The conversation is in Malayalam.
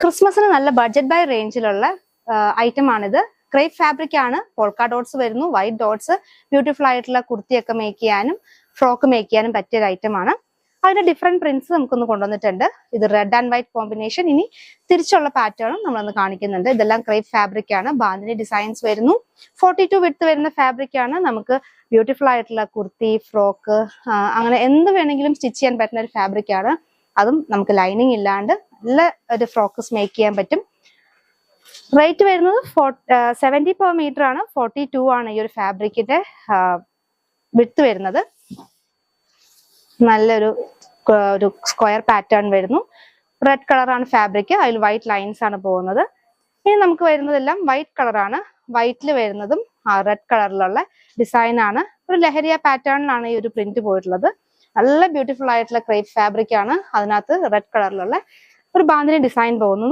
ക്രിസ്മസിന് നല്ല ബഡ്ജറ്റ് ബൈ റേഞ്ചിലുള്ള ഐറ്റം ആണിത്. ക്രേപ്പ് ഫാബ്രിക് ആണ്, പോൾക്ക ഡോട്ട്സ് വരുന്നു, വൈറ്റ് ഡോട്ട്സ്, ബ്യൂട്ടിഫുൾ ആയിട്ടുള്ള കുർത്തിയൊക്കെ മേക്ക് ചെയ്യാനും ഫ്രോക്ക് മേക്ക് ചെയ്യാനും പറ്റിയ ഒരു ഐറ്റം ആണ്. അതിന്റെ ഡിഫറെന്റ് പ്രിന്റ്സ് നമുക്കൊന്ന് കൊണ്ടുവന്നിട്ടുണ്ട്. ഇത് റെഡ് ആൻഡ് വൈറ്റ് കോമ്പിനേഷൻ. ഇനി തിരിച്ചുള്ള പാറ്റേണും നമ്മളൊന്ന് കാണിക്കുന്നുണ്ട്. ഇതെല്ലാം ക്രേപ്പ് ഫാബ്രിക് ആണ്, ബാന്തിനി ഡിസൈൻസ് വരുന്നു. 42 വിഡ്ത്ത് വരുന്ന ഫാബ്രിക് ആണ്. നമുക്ക് ബ്യൂട്ടിഫുൾ ആയിട്ടുള്ള കുർത്തി, ഫ്രോക്ക്, അങ്ങനെ എന്ത് വേണമെങ്കിലും സ്റ്റിച്ച് ചെയ്യാൻ പറ്റുന്ന ഒരു ഫാബ്രിക് ആണ്. അതും നമുക്ക് ലൈനിങ് ഇല്ലാണ്ട് നല്ല ഒരു ഫ്രോക്ക്സ് മേക്ക് ചെയ്യാൻ പറ്റും. റേറ്റ് വരുന്നത് 70 per മീറ്റർ ആണ്. 42 ആണ് ഈ ഒരു ഫാബ്രിക്കിന്റെ വിഡ്ത്ത് വരുന്നത്. നല്ലൊരു സ്ക്വയർ പാറ്റേൺ വരുന്നു. റെഡ് കളറാണ് ഫാബ്രിക്, അതിൽ വൈറ്റ് ലൈൻസ് ആണ് പോകുന്നത്. ഇനി നമുക്ക് വരുന്നതെല്ലാം വൈറ്റ് കളറാണ്. വൈറ്റിൽ വരുന്നതും റെഡ് കളറിലുള്ള ഡിസൈൻ ആണ്. ഒരു ലഹരിയ പാറ്റേണിലാണ് ഈ ഒരു പ്രിന്റ് പോയിട്ടുള്ളത്. നല്ല ബ്യൂട്ടിഫുൾ ആയിട്ടുള്ള ക്രേപ്പ് ഫാബ്രിക് ആണ്. അതിനകത്ത് റെഡ് കളറിലുള്ള ഒരു ബാന്തിനി ഡിസൈൻ പോകുന്നു.